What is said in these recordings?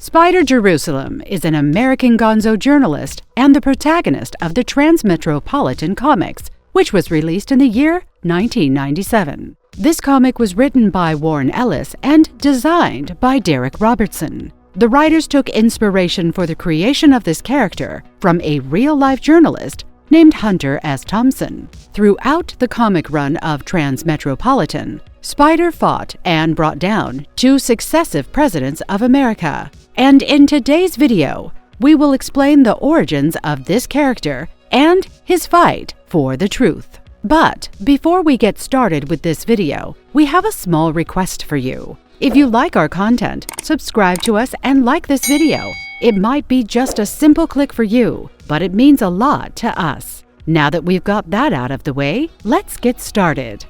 Spider Jerusalem is an American gonzo journalist and the protagonist of the Transmetropolitan comics, which was released in the year 1997. This comic was written by Warren Ellis and designed by Derek Robertson. The writers took inspiration for the creation of this character from a real-life journalist named Hunter S. Thompson. Throughout the comic run of Transmetropolitan, Spider fought and brought down 2 successive presidents of America. And in today's video, we will explain the origins of this character and his fight for the truth. But before we get started with this video, we have a small request for you. If you like our content, subscribe to us and like this video. It might be just a simple click for you, but it means a lot to us. Now that we've got that out of the way, let's get started.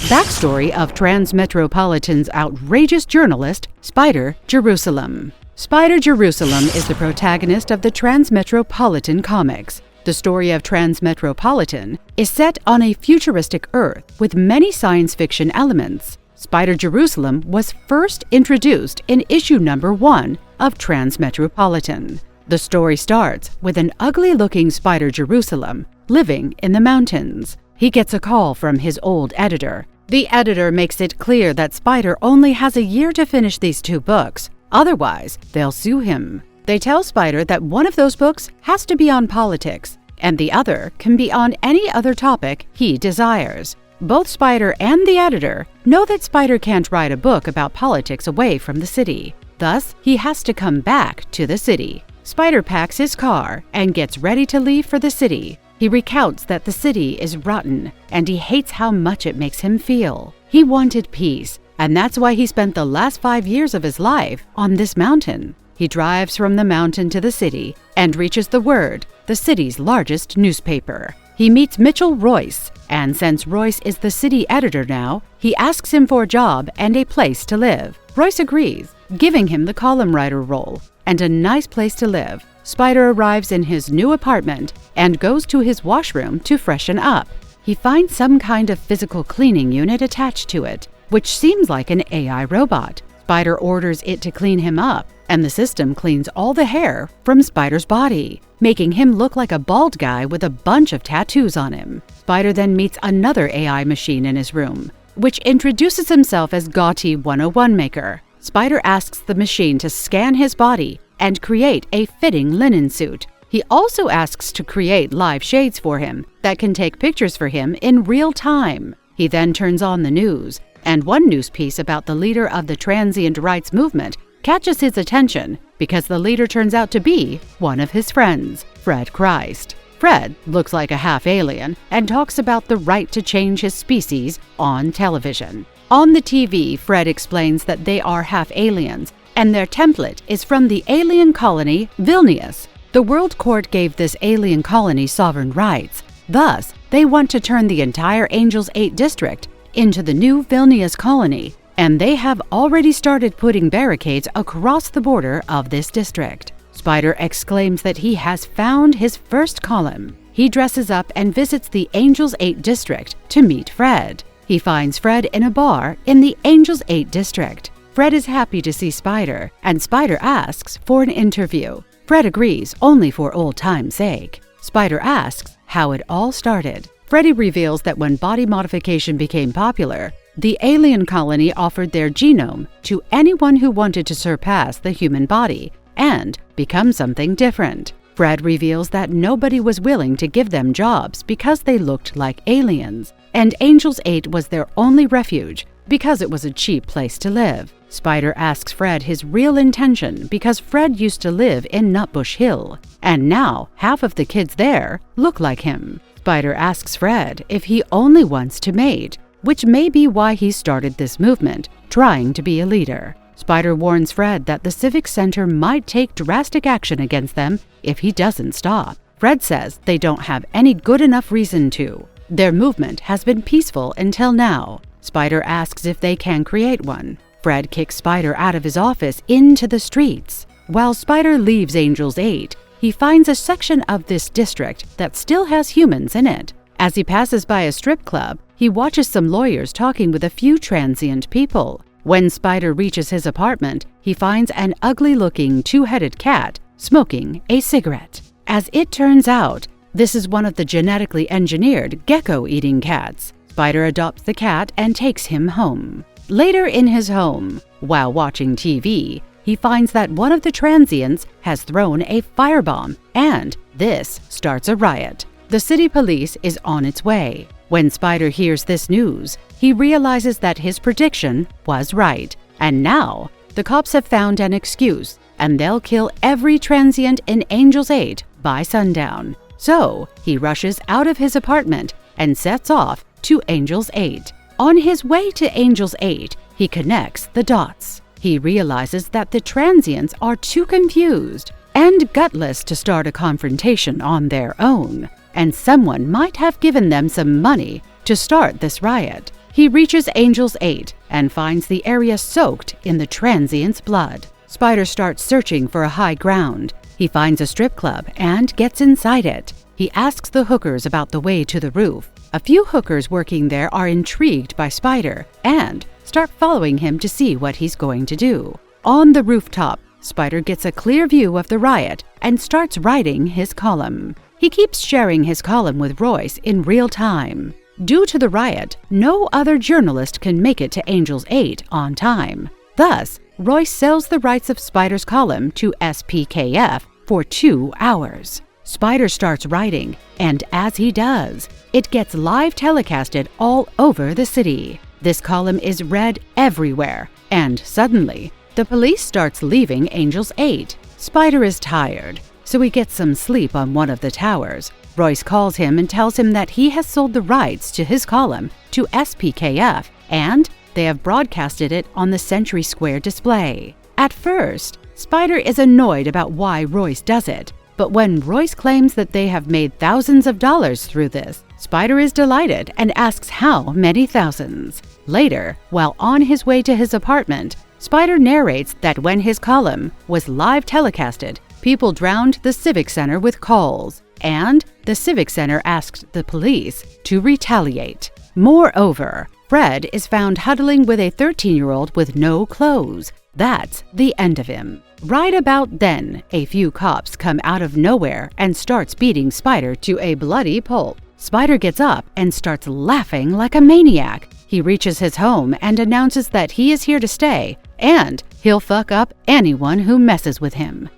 Backstory of Transmetropolitan's outrageous journalist, Spider Jerusalem. Spider Jerusalem is the protagonist of the Transmetropolitan comics. The story of Transmetropolitan is set on a futuristic Earth with many science fiction elements. Spider Jerusalem was first introduced in issue number 1 of Transmetropolitan. The story starts with an ugly-looking Spider Jerusalem living in the mountains. He gets a call from his old editor. The editor makes it clear that Spider only has a year to finish these 2 books. Otherwise, they'll sue him. They tell Spider that one of those books has to be on politics, and the other can be on any other topic he desires. Both Spider and the editor know that Spider can't write a book about politics away from the city. Thus, he has to come back to the city. Spider packs his car and gets ready to leave for the city. He recounts that the city is rotten, and he hates how much it makes him feel. He wanted peace, and that's why he spent the last 5 years of his life on this mountain. He drives from the mountain to the city and reaches the Word, the city's largest newspaper. He meets Mitchell Royce, and since Royce is the city editor now, he asks him for a job and a place to live. Royce agrees, giving him the column writer role and a nice place to live. Spider arrives in his new apartment and goes to his washroom to freshen up. He finds some kind of physical cleaning unit attached to it, which seems like an AI robot. Spider orders it to clean him up, and the system cleans all the hair from Spider's body, making him look like a bald guy with a bunch of tattoos on him. Spider then meets another AI machine in his room, which introduces himself as Gauty 101 Maker. Spider asks the machine to scan his body and create a fitting linen suit. He also asks to create live shades for him that can take pictures for him in real time. He then turns on the news, and one news piece about the leader of the transient rights movement catches his attention because the leader turns out to be one of his friends, Fred Christ. Fred looks like a half-alien and talks about the right to change his species on television. On the TV, Fred explains that they are half-aliens, and their template is from the alien colony Vilnius. The World Court gave this alien colony sovereign rights. Thus, they want to turn the entire Angels 8 district into the new Vilnius colony, and they have already started putting barricades across the border of this district. Spider exclaims that he has found his first column. He dresses up and visits the Angels 8 district to meet Fred. He finds Fred in a bar in the Angels 8 district. Fred is happy to see Spider, and Spider asks for an interview. Fred agrees only for old time's sake. Spider asks how it all started. Freddy reveals that when body modification became popular, the alien colony offered their genome to anyone who wanted to surpass the human body and become something different. Fred reveals that nobody was willing to give them jobs because they looked like aliens, and Angels 8 was their only refuge because it was a cheap place to live. Spider asks Fred his real intention because Fred used to live in Nutbush Hill, and now half of the kids there look like him. Spider asks Fred if he only wants to mate, which may be why he started this movement, trying to be a leader. Spider warns Fred that the Civic Center might take drastic action against them if he doesn't stop. Fred says they don't have any good enough reason to. Their movement has been peaceful until now. Spider asks if they can create one. Fred kicks Spider out of his office into the streets. While Spider leaves Angels 8, he finds a section of this district that still has humans in it. As he passes by a strip club, he watches some lawyers talking with a few transient people. When Spider reaches his apartment, he finds an ugly-looking two-headed cat smoking a cigarette. As it turns out, this is one of the genetically engineered gecko-eating cats. Spider adopts the cat and takes him home. Later in his home, while watching TV, he finds that one of the transients has thrown a firebomb, and this starts a riot. The city police is on its way. When Spider hears this news, he realizes that his prediction was right. And now, the cops have found an excuse, and they'll kill every transient in Angel's 8 by sundown. So, he rushes out of his apartment and sets off to Angel's 8. On his way to Angel's 8, he connects the dots. He realizes that the transients are too confused and gutless to start a confrontation on their own, and someone might have given them some money to start this riot. He reaches Angel's 8 and finds the area soaked in the transient's blood. Spider starts searching for a high ground. He finds a strip club and gets inside it. He asks the hookers about the way to the roof. A few hookers working there are intrigued by Spider and start following him to see what he's going to do. On the rooftop, Spider gets a clear view of the riot and starts writing his column. He keeps sharing his column with Royce in real time. Due to the riot, no other journalist can make it to Angel's 8 on time. Thus, Royce sells the rights of Spider's column to SPKF for 2 hours. Spider starts writing, and as he does, it gets live telecasted all over the city. This column is read everywhere, and suddenly, the police starts leaving Angel's 8. Spider is tired, so he gets some sleep on one of the towers. Royce calls him and tells him that he has sold the rights to his column to SPKF, and they have broadcasted it on the Century Square display. At first, Spider is annoyed about why Royce does it, but when Royce claims that they have made thousands of dollars through this, Spider is delighted and asks how many thousands. Later, while on his way to his apartment, Spider narrates that when his column was live telecasted, people drowned the Civic Center with calls, and the Civic Center asked the police to retaliate. Moreover, Fred is found huddling with a 13-year-old with no clothes. That's the end of him. Right about then, a few cops come out of nowhere and starts beating Spider to a bloody pulp. Spider gets up and starts laughing like a maniac. He reaches his home and announces that he is here to stay, and he'll fuck up anyone who messes with him.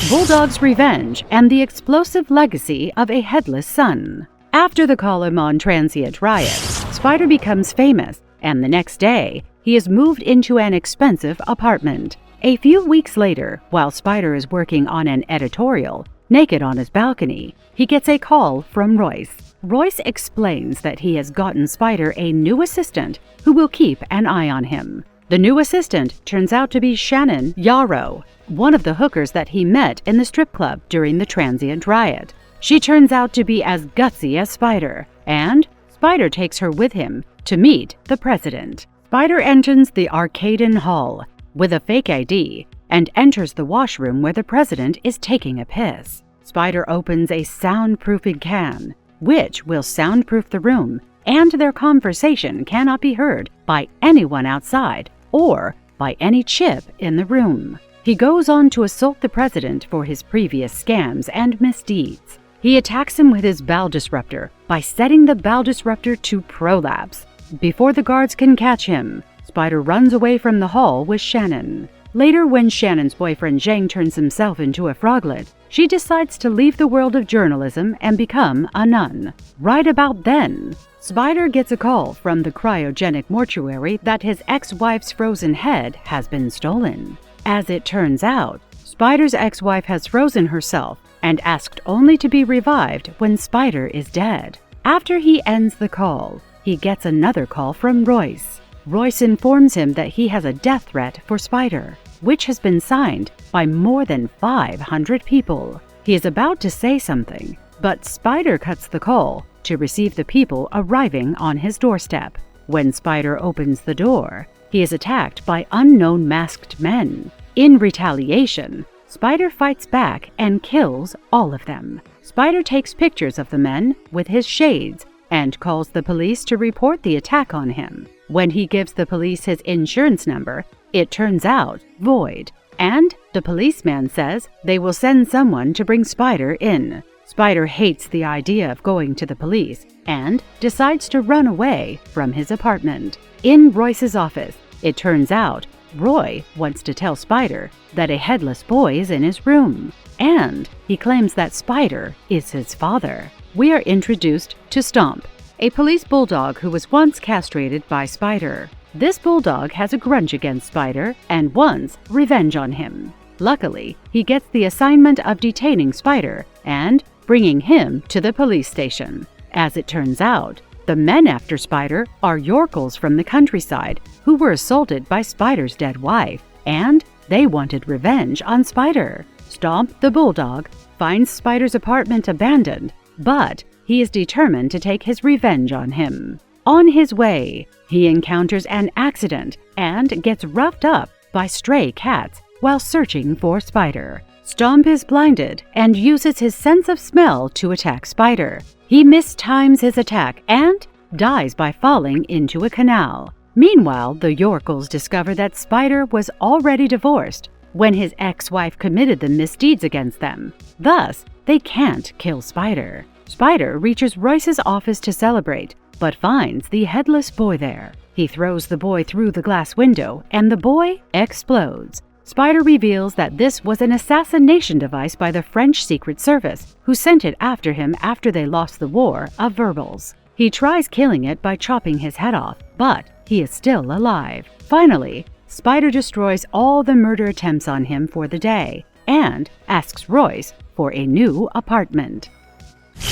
Bulldog's Revenge and the Explosive Legacy of a Headless Son. After the column on Transient Riot, Spider becomes famous, and the next day, he is moved into an expensive apartment. A few weeks later, while Spider is working on an editorial, naked on his balcony, he gets a call from Royce. Royce explains that he has gotten Spider a new assistant who will keep an eye on him. The new assistant turns out to be Shannon Yarrow, one of the hookers that he met in the strip club during the transient riot. She turns out to be as gutsy as Spider, and Spider takes her with him to meet the president. Spider enters the Arcaden Hall with a fake ID and enters the washroom where the president is taking a piss. Spider opens a soundproofing can, which will soundproof the room, and their conversation cannot be heard by anyone outside or by any chip in the room. He goes on to assault the president for his previous scams and misdeeds. He attacks him with his bowel disruptor by setting the bowel disruptor to prolapse. Before the guards can catch him, Spider runs away from the hall with Shannon. Later, when Shannon's boyfriend Zhang turns himself into a froglet, she decides to leave the world of journalism and become a nun. Right about then, Spider gets a call from the cryogenic mortuary that his ex-wife's frozen head has been stolen. As it turns out, Spider's ex-wife has frozen herself and asked only to be revived when Spider is dead. After he ends the call, he gets another call from Royce. Royce informs him that he has a death threat for Spider, which has been signed by more than 500 people. He is about to say something, but Spider cuts the call to receive the people arriving on his doorstep. When Spider opens the door, he is attacked by unknown masked men. In retaliation, Spider fights back and kills all of them. Spider takes pictures of the men with his shades and calls the police to report the attack on him. When he gives the police his insurance number, it turns out void, and the policeman says they will send someone to bring Spider in. Spider hates the idea of going to the police and decides to run away from his apartment. In Royce's office, it turns out Roy wants to tell Spider that a headless boy is in his room, and he claims that Spider is his father. We are introduced to Stomp, a police bulldog who was once castrated by Spider. This bulldog has a grudge against Spider and wants revenge on him. Luckily, he gets the assignment of detaining Spider and bringing him to the police station. As it turns out, the men after Spider are Yorkles from the countryside who were assaulted by Spider's dead wife, and they wanted revenge on Spider. Stomp, the bulldog, finds Spider's apartment abandoned, but he is determined to take his revenge on him. On his way, he encounters an accident and gets roughed up by stray cats while searching for Spider. Stomp is blinded and uses his sense of smell to attack Spider. He mistimes his attack and dies by falling into a canal. Meanwhile, the Yorkles discover that Spider was already divorced when his ex-wife committed the misdeeds against them. Thus, they can't kill Spider. Spider reaches Royce's office to celebrate, but finds the headless boy there. He throws the boy through the glass window, and the boy explodes. Spider reveals that this was an assassination device by the French Secret Service, who sent it after him after they lost the war of verbals. He tries killing it by chopping his head off, but he is still alive. Finally, Spider destroys all the murder attempts on him for the day and asks Royce for a new apartment.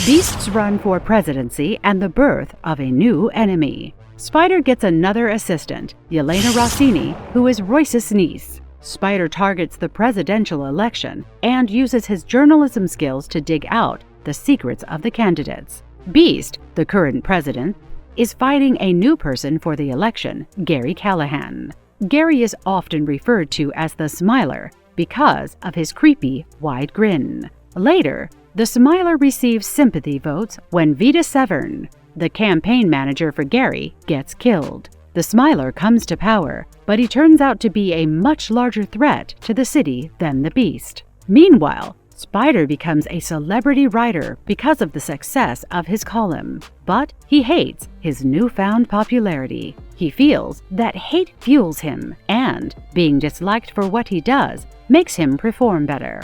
Beasts run for presidency and the birth of a new enemy. Spider gets another assistant, Yelena Rossini, who is Royce's niece. Spider targets the presidential election and uses his journalism skills to dig out the secrets of the candidates. Beast, the current president, is fighting a new person for the election, Gary Callahan. Gary is often referred to as the Smiler because of his creepy, wide grin. Later, the Smiler receives sympathy votes when Vita Severn, the campaign manager for Gary, gets killed. The Smiler comes to power, but he turns out to be a much larger threat to the city than the Beast. Meanwhile, Spider becomes a celebrity writer because of the success of his column, but he hates his newfound popularity. He feels that hate fuels him, and being disliked for what he does makes him perform better.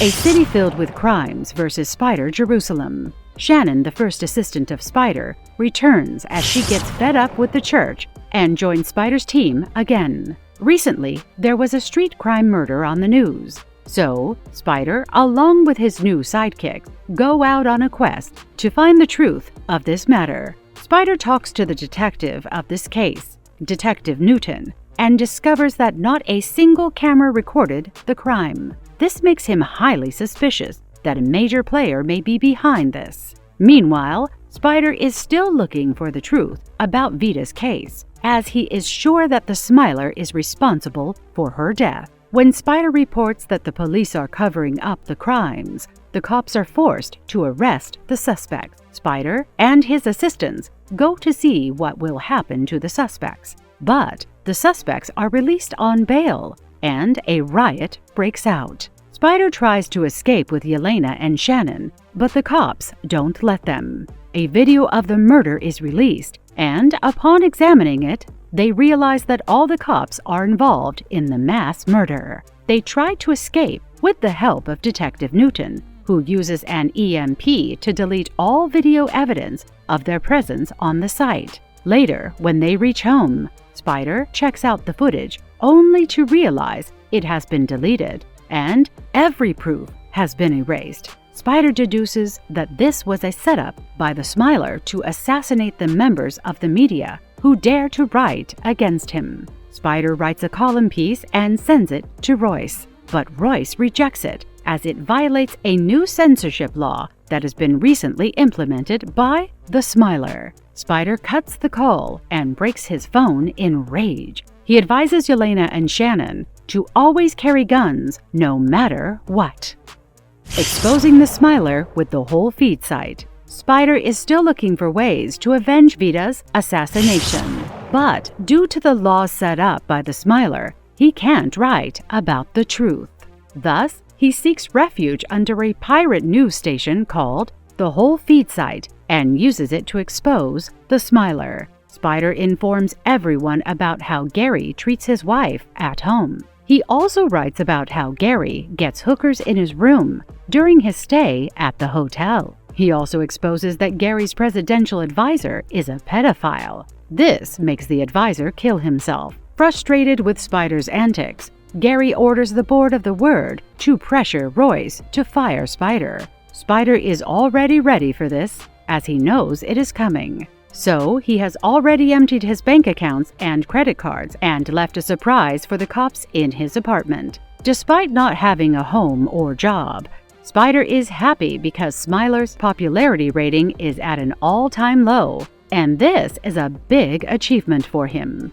A city filled with crimes versus Spider Jerusalem. Shannon, the first assistant of Spider, returns as she gets fed up with the church and joins Spider's team again. Recently, there was a street crime murder on the news, so Spider, along with his new sidekick, go out on a quest to find the truth of this matter. Spider talks to the detective of this case, Detective Newton, and discovers that not a single camera recorded the crime. This makes him highly suspicious that a major player may be behind this. Meanwhile, Spider is still looking for the truth about Vita's case, as he is sure that the Smiler is responsible for her death. When Spider reports that the police are covering up the crimes, the cops are forced to arrest the suspect. Spider and his assistants go to see what will happen to the suspects, but the suspects are released on bail, and a riot breaks out. Spider tries to escape with Yelena and Shannon, but the cops don't let them. A video of the murder is released, and upon examining it, they realize that all the cops are involved in the mass murder. They try to escape with the help of Detective Newton, who uses an EMP to delete all video evidence of their presence on the site. Later, when they reach home, Spider checks out the footage only to realize it has been deleted, and every proof has been erased. Spider deduces that this was a setup by the Smiler to assassinate the members of the media who dare to write against him. Spider writes a column piece and sends it to Royce, but Royce rejects it as it violates a new censorship law that has been recently implemented by the Smiler. Spider cuts the call and breaks his phone in rage. He advises Yelena and Shannon to always carry guns no matter what. Exposing the Smiler with the whole feed site, Spider is still looking for ways to avenge Vita's assassination. But due to the laws set up by the Smiler, he can't write about the truth. Thus, he seeks refuge under a pirate news station called the Whole Feed Site and uses it to expose the Smiler. Spider informs everyone about how Gary treats his wife at home. He also writes about how Gary gets hookers in his room during his stay at the hotel. He also exposes that Gary's presidential advisor is a pedophile. This makes the advisor kill himself. Frustrated with Spider's antics, Gary orders the board of the Word to pressure Royce to fire Spider. Spider is already ready for this, as he knows it is coming. So, he has already emptied his bank accounts and credit cards and left a surprise for the cops in his apartment. Despite not having a home or job, Spider is happy because Smiler's popularity rating is at an all-time low, and this is a big achievement for him.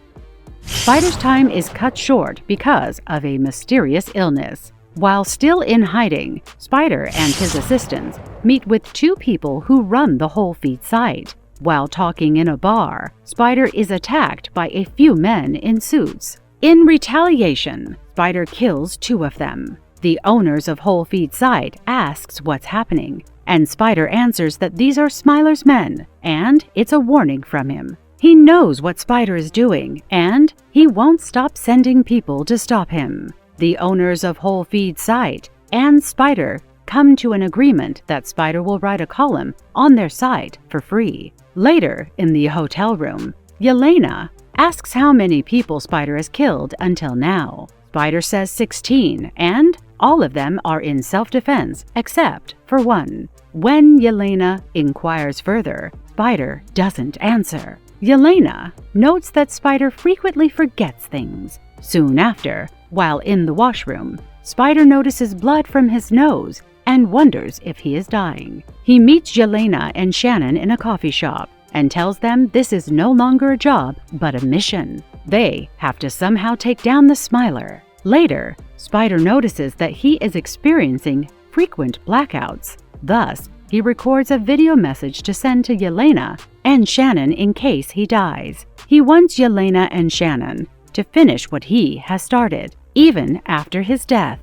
Spider's time is cut short because of a mysterious illness. While still in hiding, Spider and his assistants meet with two people who run the Whole Feed site. While talking in a bar, Spider is attacked by a few men in suits. In retaliation, Spider kills two of them. The owners of Whole Feed site asks what's happening, and Spider answers that these are Smiler's men, and it's a warning from him. He knows what Spider is doing, and he won't stop sending people to stop him. The owners of Whole Feed site and Spider come to an agreement that Spider will write a column on their site for free. Later, in the hotel room, Yelena asks how many people Spider has killed until now. Spider says 16, and all of them are in self-defense, except for one. When Yelena inquires further, Spider doesn't answer. Yelena notes that Spider frequently forgets things. Soon after, while in the washroom, Spider notices blood from his nose and wonders if he is dying. He meets Yelena and Shannon in a coffee shop and tells them this is no longer a job but a mission. They have to somehow take down the Smiler. Later, Spider notices that he is experiencing frequent blackouts. Thus, he records a video message to send to Yelena and Shannon in case he dies. He wants Yelena and Shannon to finish what he has started, even after his death.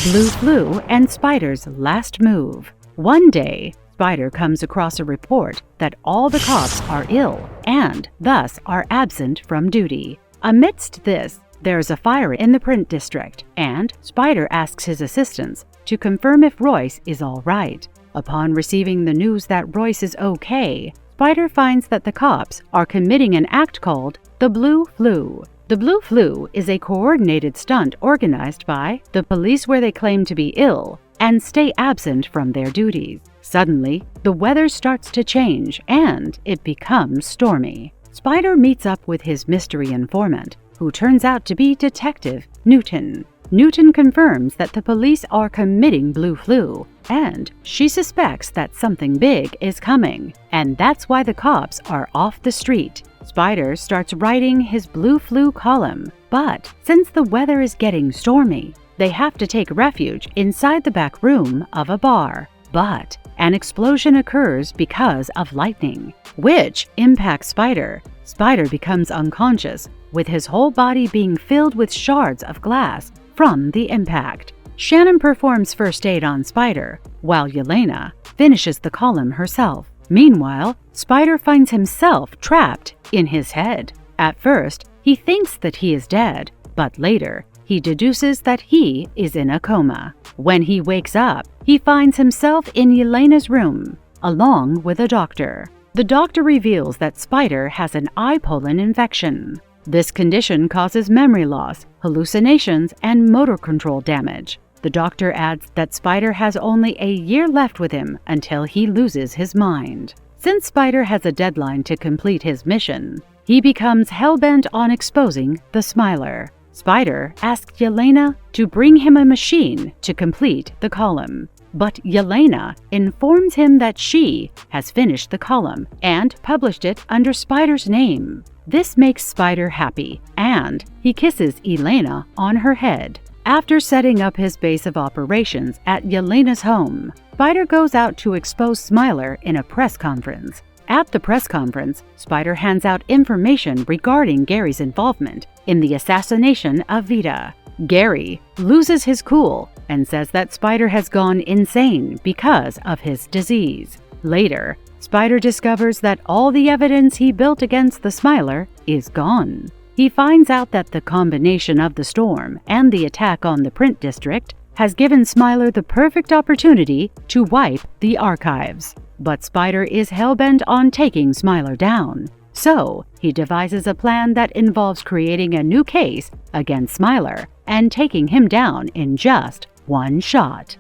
Blue Flu and Spider's last move. One day, Spider comes across a report that all the cops are ill and thus are absent from duty. Amidst this, there's a fire in the print district, and Spider asks his assistants to confirm if Royce is all right. Upon receiving the news that Royce is okay, Spider finds that the cops are committing an act called the Blue Flu. The Blue Flu is a coordinated stunt organized by the police where they claim to be ill and stay absent from their duties. Suddenly, the weather starts to change and it becomes stormy. Spider meets up with his mystery informant, who turns out to be Detective Newton. Newton confirms that the police are committing Blue Flu, and she suspects that something big is coming, and that's why the cops are off the street. Spider starts writing his Blue Flu column, but since the weather is getting stormy, they have to take refuge inside the back room of a bar. But an explosion occurs because of lightning, which impacts Spider. Spider becomes unconscious, with his whole body being filled with shards of glass from the impact. Shannon performs first aid on Spider, while Yelena finishes the column herself. Meanwhile, Spider finds himself trapped in his head. At first, he thinks that he is dead, but later, he deduces that he is in a coma. When he wakes up, he finds himself in Yelena's room, along with a doctor. The doctor reveals that Spider has an eye pollen infection. This condition causes memory loss, hallucinations, and motor control damage. The doctor adds that Spider has only a year left with him until he loses his mind. Since Spider has a deadline to complete his mission, he becomes hell-bent on exposing the Smiler. Spider asks Yelena to bring him a machine to complete the column, but Yelena informs him that she has finished the column and published it under Spider's name. This makes Spider happy, and he kisses Yelena on her head. After setting up his base of operations at Yelena's home, Spider goes out to expose Smiler in a press conference. At the press conference, Spider hands out information regarding Gary's involvement in the assassination of Vita. Gary loses his cool and says that Spider has gone insane because of his disease. Later, Spider discovers that all the evidence he built against the Smiler is gone. He finds out that the combination of the storm and the attack on the print district has given Smiler the perfect opportunity to wipe the archives. But Spider is hell-bent on taking Smiler down. So, he devises a plan that involves creating a new case against Smiler and taking him down in just one shot.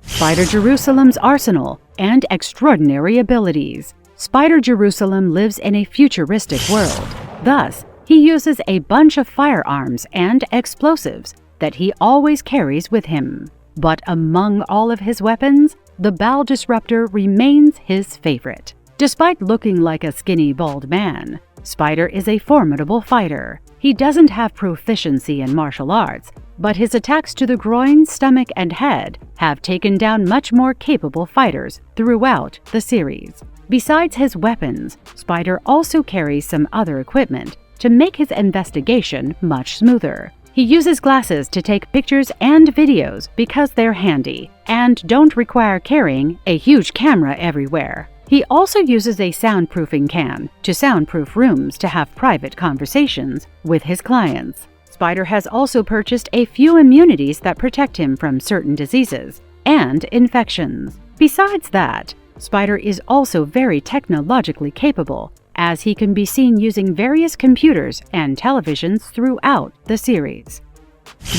Spider Jerusalem's arsenal and extraordinary abilities. Spider Jerusalem lives in a futuristic world. Thus, he uses a bunch of firearms and explosives that he always carries with him. But among all of his weapons, the Bowel Disruptor remains his favorite. Despite looking like a skinny, bald man, Spider is a formidable fighter. He doesn't have proficiency in martial arts, but his attacks to the groin, stomach, and head have taken down much more capable fighters throughout the series. Besides his weapons, Spider also carries some other equipment to make his investigation much smoother. He uses glasses to take pictures and videos because they're handy and don't require carrying a huge camera everywhere. He also uses a soundproofing can to soundproof rooms to have private conversations with his clients. Spider has also purchased a few immunities that protect him from certain diseases and infections. Besides that, Spider is also very technologically capable, as he can be seen using various computers and televisions throughout the series.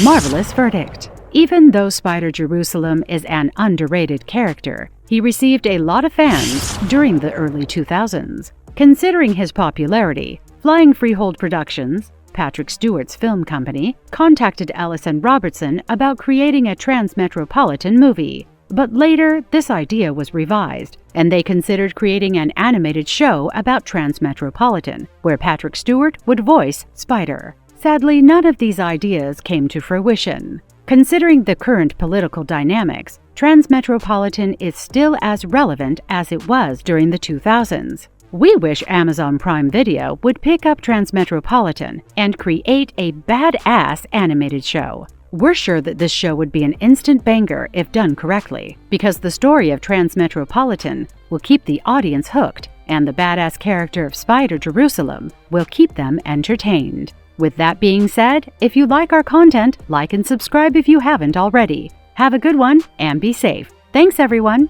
Marvelous verdict. Even though Spider Jerusalem is an underrated character, he received a lot of fans during the early 2000s. Considering his popularity, Flying Freehold Productions, Patrick Stewart's film company, contacted Ellis and Robertson about creating a transmetropolitan movie. But later, this idea was revised, and they considered creating an animated show about Transmetropolitan, where Patrick Stewart would voice Spider. Sadly, none of these ideas came to fruition. Considering the current political dynamics, Transmetropolitan is still as relevant as it was during the 2000s. We wish Amazon Prime Video would pick up Transmetropolitan and create a badass animated show. We're sure that this show would be an instant banger if done correctly, because the story of Transmetropolitan will keep the audience hooked, and the badass character of Spider Jerusalem will keep them entertained. With that being said, if you like our content, like and subscribe if you haven't already. Have a good one and be safe. Thanks, everyone.